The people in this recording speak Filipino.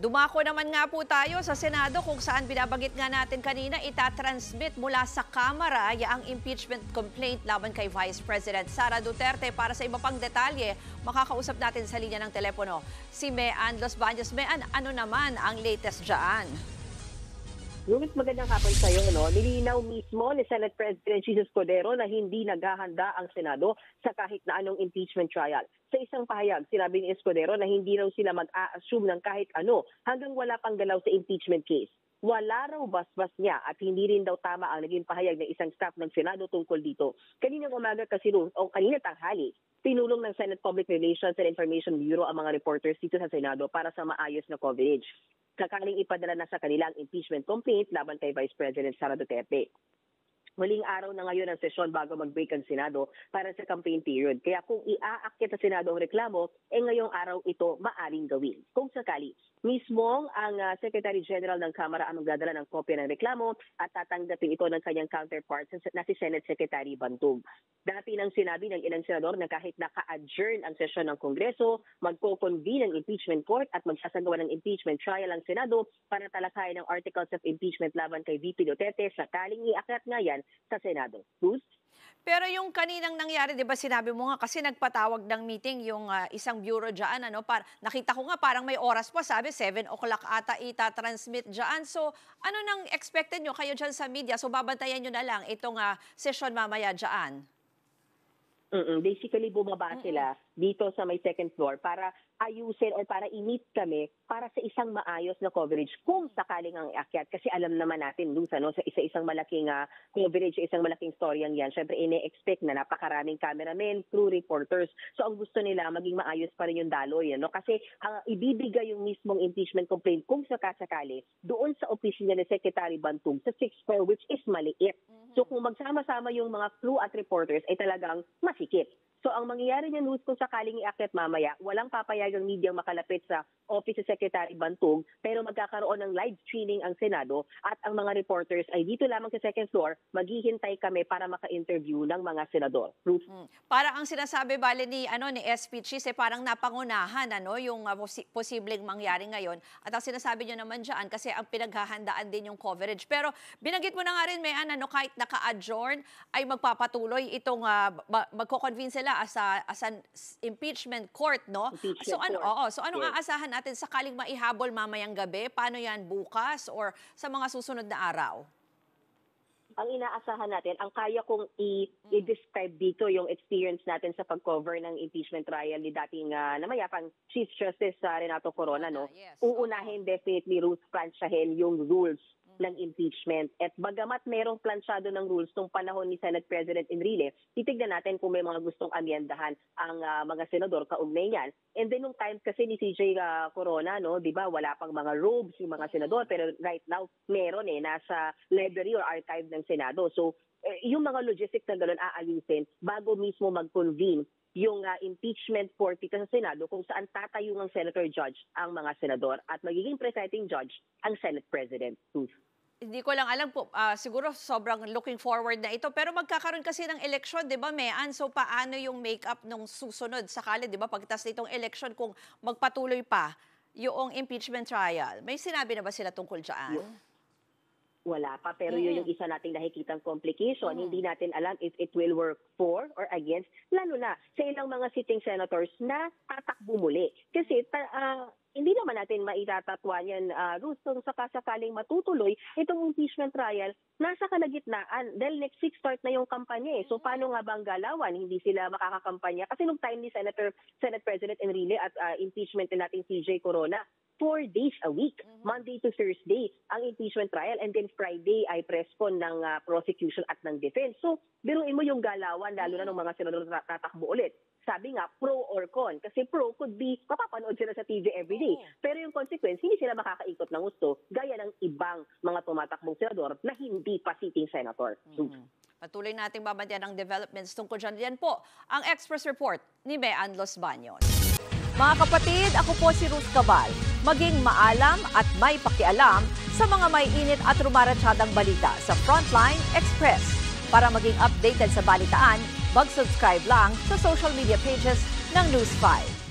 Dumako naman nga po tayo sa Senado kung saan binabanggit nga natin kanina itatransmit mula sa Kamara ang impeachment complaint laban kay Vice President Sara Duterte. Para sa iba pang detalye, makakausap natin sa linya ng telepono si Mean Los Baños. Mean, ano naman ang latest dyan? Lumis, magandang hapon sa iyo. Nilinaw mismo ni Senate President Jesus Cordero na hindi naghahanda ang Senado sa kahit na anong impeachment trial. Sa isang pahayag, sinabi ni Escudero na hindi raw sila mag-a-assume ng kahit ano hanggang wala pang galaw sa impeachment case. Wala raw basbas niya at hindi rin daw tama ang naging pahayag ng isang staff ng Senado tungkol dito. Kaninang umaga kasi kanina tanghali, tinulong ng Senate Public Relations and Information Bureau ang mga reporters dito sa Senado para sa maayos na coverage. Kakaling ipadala na sa kanilang impeachment complaint laban kay Vice President Sara Duterte. Huling araw na ngayon ang sesyon bago mag-break ang Senado para sa campaign period. Kaya kung iaakyat sa Senado ang reklamo, ngayong araw ito maaring gawin. Kung sakali, mismo ang Secretary General ng Kamara ang magdadala ng kopya ng reklamo at tatanggapin ito ng kanyang counterpart na si Senate Secretary Bantog. Dati nang sinabi ng ilang senador na kahit naka-adjourn ang sesyon ng Kongreso, magko-convene ang impeachment court at magsasagawa ng impeachment trial ang Senado para talakayin ang articles of impeachment laban kay VP Duterte sakaling iakyat nga yan sa Senado. Bruce? Pero yung kaninang nangyari, 'di ba sinabi mo nga kasi nagpatawag ng meeting yung isang bureau diyan nakita ko nga parang may oras pa, sabi 7 o'clock ata ita-transmit diyan. So ano nang expected nyo kayo diyan sa media? So babantayan nyo na lang itong session mamaya diyan. Basically bumaba sila dito sa may second floor para ayusin o para i-meet kami para sa isang maayos na coverage kung sakaling ang iakyat. Kasi alam naman natin, Luz, sa isa-isang malaking coverage, isang malaking storyang yan. Syempre, ine-expect na napakaraming cameramen, crew, reporters. So, ang gusto nila, maging maayos pa rin yung daloy. Kasi ibibigay yung mismong impeachment complaint kung sakasakali doon sa opisina ni Secretary Bantog sa 6th floor, which is maliit. So, kung magsama-sama yung mga crew at reporters, ay talagang masikip. So ang mangyayari niya, Luz, kung sakaling iakyat mamaya, walang papayagang media makalapit sa Office of Secretary Bantog, pero magkakaroon ng live streaming ang Senado at ang mga reporters ay dito lamang sa second floor, maghihintay kami para maka-interview ng mga senador. Ruth? Para ang sinasabi bale ni SP Chis, parang napangunahan yung posibleng mangyari ngayon. At ang sinasabi niyo naman diyan kasi ang pinaghahandaan din yung coverage. Pero binanggit mo na nga rin, kahit naka-adjourn ay magpapatuloy itong magko-convene sila as an impeachment court, no? So anong aasahan natin sakaling maihabol mamayang gabi? Paano yan bukas or sa mga susunod na araw? Ang inaasahan natin, ang kaya kong i-describe dito yung experience natin sa pag-cover ng impeachment trial ni dating namayapang Chief Justice Renato Corona, no? Yes. Uunahin definitely rules plansyahin yung rules ng impeachment. At bagamat merong plansyado ng rules nung panahon ni Senate President Enrile, titignan natin kung may mga gustong amyendahan ang mga senador kaugnay niyan. And then nung time kasi ni CJ Corona, no, 'di ba, wala pang mga robes yung mga senador, pero right now meron nasa library or archive ng Senado. So yung mga logistics na gano'n aayusin bago mismo mag-convene yung impeachment court dito sa Senado kung saan tatayong ang senator judge ang mga senador at magiging presiding judge ang Senate President. Hindi ko lang alam po, siguro sobrang looking forward na ito. Pero magkakaroon kasi ng eleksyon, di ba, Mean? So paano yung make-up nung susunod? Sakali, di ba, pagtas nitong eleksyon kung magpatuloy pa yung impeachment trial. May sinabi na ba sila tungkol dyan? Wala pa, pero yun yung isa nating nakikitang complication. Hindi natin alam if it will work for or against, lalo na sa ilang mga sitting senators na tatakbo muli. Kasi hindi naman natin maitatatwa yan, Ruth, kung sakasakaling matutuloy itong impeachment trial, nasa kalagitnaan. Dahil next week start na yung kampanya. So paano nga bang galawan? Hindi sila makakakampanya. Kasi nung time ni Senate President Enrile at impeachment din natin CJ Corona, 4 days a week, Monday to Thursday, ang impeachment trial, and then Friday ay press con ng prosecution at ng defense. So, biruin mo yung galawan, lalo na ng mga senador na tatakbo ulit. Sabi nga, pro or con. Kasi pro could be, mapapanood sila sa TV everyday. Pero yung consequence, hindi sila makakaikot ng gusto, gaya ng ibang mga tumatakbong senador na hindi pa sitting senator. Patuloy nating babantayan ang developments tungkol dyan. Yan po ang Express Report ni Mean Los Baños. Mga kapatid, ako po si Ruth Cabal. Maging maalam at may pakialam sa mga may init at rumaratsadang balita sa Frontline Express. Para maging updated sa balitaan, mag-subscribe lang sa social media pages ng News 5.